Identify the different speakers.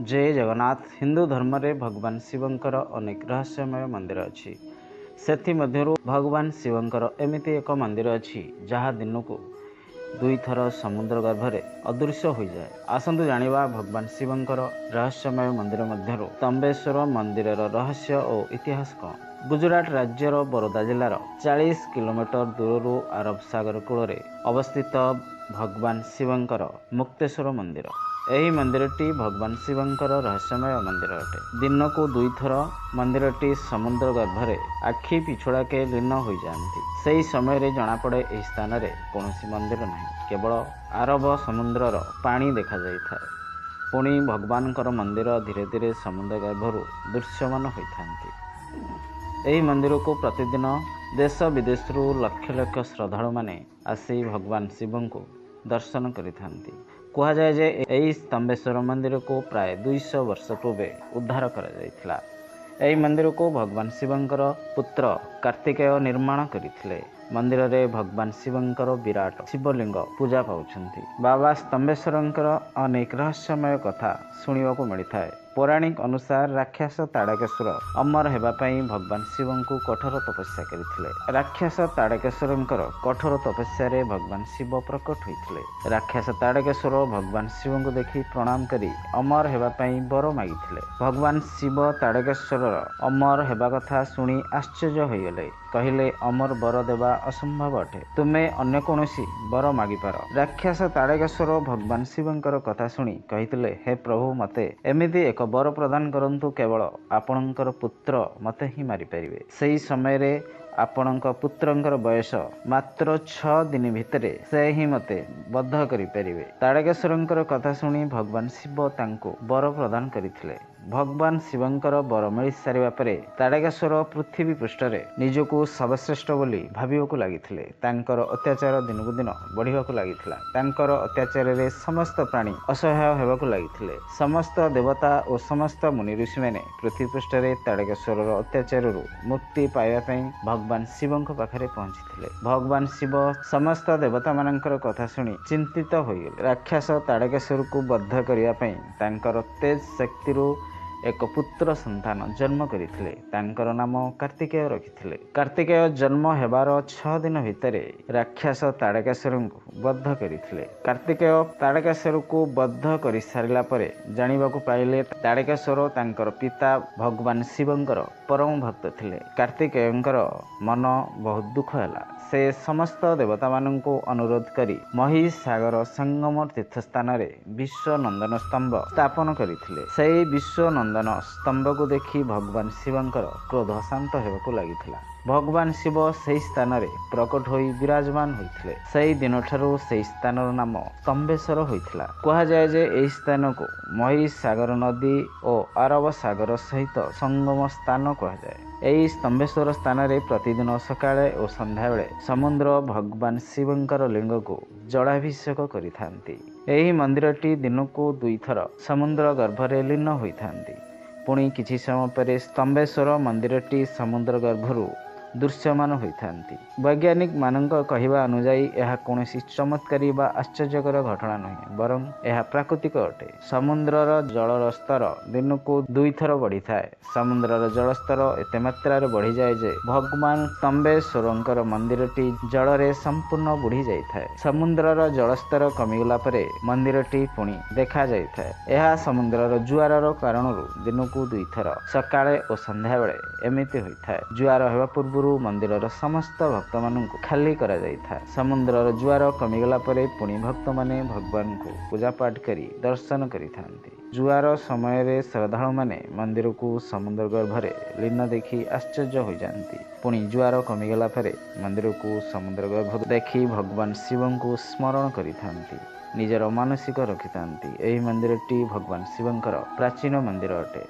Speaker 1: जय जगन्नाथ। हिंदू धर्म रे भगवान शिवंकर अनेक रहस्यमय मंदिर अच्छी। सेथि मध्यरु भगवान शिवंकर एमिति एक मंदिर अच्छी जहाँ दिन को दुई थर समुद्र गर्भरे अदृश्य हो जाए। आसंतु जानिबा भगवान शिवंकर रहस्यमय मंदिर मध्यरु तंबेश्वर मंदिर रहस्य और इतिहास कौन। गुजरात राज्यर बरोदा जिलार 40 किलोमीटर दूररू अरब सागर कूल अवस्थित भगवान शिवंकर मुक्तेश्वर मंदिर। ଏହି ମନ୍ଦିରଟି ଭଗବାନ ଶିବଙ୍କର ରହସ୍ୟମୟ ମନ୍ଦିର ଅଟେ। ଦିନକୁ ଦୁଇଥର ମନ୍ଦିରଟି ସମୁଦ୍ର ଗର୍ଭରେ ଆଖି ପିଛୁଳାକେ ଲୀନ ହୋଇଯାଆନ୍ତି। ସେହି ସମୟରେ ଜଣାପଡ଼େ ଏହି ସ୍ଥାନରେ କୌଣସି ମନ୍ଦିର ନାହିଁ, କେବଳ ଆରବ ସମୁଦ୍ରର ପାଣି ଦେଖାଯାଇଥାଏ। ପୁଣି ଭଗବାନଙ୍କର ମନ୍ଦିର ଧୀରେ ଧୀରେ ସମୁଦ୍ର ଗର୍ଭରୁ ଦୃଶ୍ୟମାନ ହୋଇଥାନ୍ତି। ଏହି ମନ୍ଦିରକୁ ପ୍ରତିଦିନ ଦେଶ ବିଦେଶରୁ ଲକ୍ଷ ଲକ୍ଷ ଶ୍ରଦ୍ଧାଳୁମାନେ ଆସି ଭଗବାନ ଶିବଙ୍କୁ ଦର୍ଶନ କରିଥାନ୍ତି। କୁହାଯାଏ ଯେ ଏହି ସ୍ତମ୍ବେଶ୍ୱର ମନ୍ଦିରକୁ ପ୍ରାୟ 200 ବର୍ଷ ପୂର୍ବେ ଉଦ୍ଧାର କରାଯାଇଥିଲା। ଏହି ମନ୍ଦିରକୁ ଭଗବାନ ଶିବଙ୍କର ପୁତ୍ର କାର୍ତ୍ତିକେୟ ନିର୍ମାଣ କରିଥିଲେ। ମନ୍ଦିରରେ ଭଗବାନ ଶିବଙ୍କର ବିରାଟ ଶିବଲିଙ୍ଗ ପୂଜା ପାଉଛନ୍ତି। ବାବା ସ୍ତମ୍ବେଶ୍ୱରଙ୍କର ଅନେକ ରହସ୍ୟମୟ କଥା ଶୁଣିବାକୁ ମିଳିଥାଏ। ପୌରାଣିକ ଅନୁସାରେ ରାକ୍ଷସ ତାଡ଼କେଶ୍ୱର ଅମର ହେବା ପାଇଁ ଭଗବାନ ଶିବଙ୍କୁ କଠୋର ତପସ୍ୟା କରିଥିଲେ। ରାକ୍ଷସ ତାଡ଼କେଶ୍ୱରଙ୍କର କଠୋର ତପସ୍ୟାରେ ଭଗବାନ ଶିବ ପ୍ରକଟ ହୋଇଥିଲେ। ରାକ୍ଷସ ତାଡ଼କେଶ୍ୱର ଭଗବାନ ଶିବଙ୍କୁ ଦେଖି ପ୍ରଣାମ କରି ଅମର ହେବା ପାଇଁ ବର ମାଗିଥିଲେ। ଭଗବାନ ଶିବ ତାଡ଼କେଶ୍ୱରର ଅମର ହେବା କଥା ଶୁଣି ଆଶ୍ଚର୍ଯ୍ୟ ହୋଇଗଲେ। କହିଲେ, ଅମର ବର ଦେବା ଅସମ୍ଭବ ଅଟେ, ତୁମେ ଅନ୍ୟ କୌଣସି ବର ମାଗିପାର। ରାକ୍ଷସ ତାଡ଼କେଶ୍ୱର ଭଗବାନ ଶିବଙ୍କର କଥା ଶୁଣି କହିଥିଲେ, ହେ ପ୍ରଭୁ, ମୋତେ ଏମିତି ଏକ ବର ପ୍ରଦାନ କରନ୍ତୁ, କେବଳ ଆପଣଙ୍କର ପୁତ୍ର ମୋତେ ହିଁ ମାରିପାରିବେ। ସେହି ସମୟରେ ଆପଣଙ୍କ ପୁତ୍ରଙ୍କର ବୟସ ମାତ୍ର 6 ଦିନ ଭିତରେ ସେ ହିଁ ମୋତେ ବଦ୍ଧ କରିପାରିବେ। ତାଡ଼କେଶ୍ୱରଙ୍କର କଥା ଶୁଣି ଭଗବାନ ଶିବ ତାଙ୍କୁ ବର ପ୍ରଦାନ କରିଥିଲେ। ଭଗବାନ ଶିବଙ୍କର ବର ମିଳିସାରିବା ପରେ ତାଡ଼କେଶ୍ୱର ପୃଥିବୀ ପୃଷ୍ଠରେ ନିଜକୁ ସର୍ବଶ୍ରେଷ୍ଠ ବୋଲି ଭାବିବାକୁ ଲାଗିଥିଲେ। ତାଙ୍କର ଅତ୍ୟାଚାର ଦିନକୁ ଦିନ ବଢ଼ିବାକୁ ଲାଗିଥିଲା। ତାଙ୍କର ଅତ୍ୟାଚାରରେ ସମସ୍ତ ପ୍ରାଣୀ ଅସହାୟ ହେବାକୁ ଲାଗିଥିଲେ। ସମସ୍ତ ଦେବତା ଓ ସମସ୍ତ ମୁନି ଋଷିମାନେ ପୃଥିବୀ ପୃଷ୍ଠରେ ତାଡ଼କେଶ୍ୱରର ଅତ୍ୟାଚାରରୁ ମୁକ୍ତି ପାଇବା ପାଇଁ ଭଗବାନ ଶିବଙ୍କ ପାଖରେ ପହଞ୍ଚିଥିଲେ। ଭଗବାନ ଶିବ ସମସ୍ତ ଦେବତାମାନଙ୍କର କଥା ଶୁଣି ଚିନ୍ତିତ ହୋଇଗଲେ। ରାକ୍ଷସ ତାଡ଼କେଶ୍ୱରକୁ ବଦ୍ଧ କରିବା ପାଇଁ ତାଙ୍କର ତେଜ ଶକ୍ତିରୁ ଏକ ପୁତ୍ର ସନ୍ତାନ ଜନ୍ମ କରିଥିଲେ। ତାଙ୍କର ନାମ କାର୍ତ୍ତିକେୟ ରଖିଥିଲେ। କାର୍ତ୍ତିକେୟ ଜନ୍ମ ହେବାର 6 ଦିନ ଭିତରେ ରାକ୍ଷସ ତାଡ଼କେଶ୍ୱରଙ୍କୁ ବଦ୍ଧ କରିଥିଲେ। କାର୍ତ୍ତିକେୟ ତାଡ଼କେଶ୍ୱରକୁ ବଦ୍ଧ କରିସାରିଲା ପରେ ଜାଣିବାକୁ ପାଇଲେ ତାଡ଼କେଶ୍ୱର ତାଙ୍କର ପିତା ଭଗବାନ ଶିବଙ୍କର ପରମ ଭକ୍ତ ଥିଲେ। କାର୍ତ୍ତିକେୟଙ୍କର ମନ ବହୁତ ଦୁଃଖ ହେଲା। ସେ ସମସ୍ତ ଦେବତାମାନଙ୍କୁ ଅନୁରୋଧ କରି ମହିସାଗର ସଙ୍ଗମ ତୀର୍ଥସ୍ଥାନରେ ବିଶ୍ୱ ନନ୍ଦନ ସ୍ତମ୍ଭ ସ୍ଥାପନ କରିଥିଲେ। ସେହି ବିଶ୍ୱ ନନ୍ଦନ ସ୍ତମ୍ଭକୁ ଦେଖି ଭଗବାନ ଶିବଙ୍କର କ୍ରୋଧ ଶାନ୍ତ ହେବାକୁ ଲାଗିଥିଲା। ଭଗବାନ ଶିବ ସେହି ସ୍ଥାନରେ ପ୍ରକଟ ହୋଇ ବିରାଜମାନ ହୋଇଥିଲେ। ସେହି ଦିନଠାରୁ ସେହି ସ୍ଥାନର ନାମ ସ୍ତମ୍ବେଶ୍ୱର ହୋଇଥିଲା। କୁହାଯାଏ ଯେ ଏହି ସ୍ଥାନକୁ ମହିସାଗର ନଦୀ ଓ ଆରବ ସାଗର ସହିତ ସଙ୍ଗମ ସ୍ଥାନ କୁହାଯାଏ। ଏହି ସ୍ତମ୍ବେଶ୍ୱର ସ୍ଥାନରେ ପ୍ରତିଦିନ ସକାଳେ ଓ ସନ୍ଧ୍ୟାବେଳେ ସମୁଦ୍ର ଭଗବାନ ଶିବଙ୍କର ଲିଙ୍ଗକୁ ଜଳାଭିଷେକ କରିଥାନ୍ତି। ଏହି ମନ୍ଦିରଟି ଦିନକୁ 2 ଥର ସମୁଦ୍ର ଗର୍ଭରେ ଲୀନ ହୋଇଥାନ୍ତି। ପୁଣି କିଛି ସମୟ ପରେ ସ୍ତମ୍ବେଶ୍ୱର ମନ୍ଦିରଟି ସମୁଦ୍ର ଗର୍ଭରୁ ଦୃଶ୍ୟମାନ ହୋଇଥାନ୍ତି। ବୈଜ୍ଞାନିକମାନଙ୍କ କହିବା ଅନୁଯାୟୀ ଏହା କୌଣସି ଚମତ୍କାରୀ ବା ଆଶ୍ଚର୍ଯ୍ୟକର ଘଟଣା ନୁହେଁ, ବରଂ ଏହା ପ୍ରାକୃତିକ ଅଟେ। ସମୁଦ୍ରର ଜଳର ସ୍ତର ଦିନକୁ 2 ଥର ବଢ଼ିଥାଏ। ସମୁଦ୍ରର ଜଳସ୍ତର ଏତେ ମାତ୍ରାରେ ବଢ଼ିଯାଏ ଯେ ଭଗବାନ ସ୍ତମ୍ବେଶ୍ୱରଙ୍କର ମନ୍ଦିରଟି ଜଳରେ ସମ୍ପୂର୍ଣ୍ଣ ବୁଡ଼ି ଯାଇଥାଏ। ସମୁଦ୍ରର ଜଳସ୍ତର କମିଗଲା ପରେ ମନ୍ଦିରଟି ପୁଣି ଦେଖାଯାଇଥାଏ। ଏହା ସମୁଦ୍ରର ଜୁଆରର କାରଣରୁ ଦିନକୁ 2 ଥର ସକାଳେ ଓ ସନ୍ଧ୍ୟାବେଳେ ଏମିତି ହୋଇଥାଏ। ଜୁଆର ହେବା ପୂର୍ବରୁ ମନ୍ଦିରର ସମସ୍ତ ଭକ୍ତମାନଙ୍କୁ ଖାଲି କରାଯାଇଥାଏ। ସମୁଦ୍ରର ଜୁଆର କମିଗଲା ପରେ ପୁଣି ଭକ୍ତମାନେ ଭଗବାନଙ୍କୁ ପୂଜାପାଠ କରି ଦର୍ଶନ କରିଥାନ୍ତି। ଜୁଆର ସମୟରେ ଶ୍ରଦ୍ଧାଳୁମାନେ ମନ୍ଦିରକୁ ସମୁଦ୍ର ଗର୍ଭରେ ଲୀନ ଦେଖି ଆଶ୍ଚର୍ଯ୍ୟ ହୋଇଯାଆନ୍ତି। ପୁଣି ଜୁଆର କମିଗଲା ପରେ ମନ୍ଦିରକୁ ସମୁଦ୍ର ଗର୍ଭ ଦେଖି ଭଗବାନ ଶିବଙ୍କୁ ସ୍ମରଣ କରିଥାନ୍ତି, ନିଜର ମାନସିକ ରଖିଥାନ୍ତି। ଏହି ମନ୍ଦିରଟି ଭଗବାନ ଶିବଙ୍କର ପ୍ରାଚୀନ ମନ୍ଦିର ଅଟେ।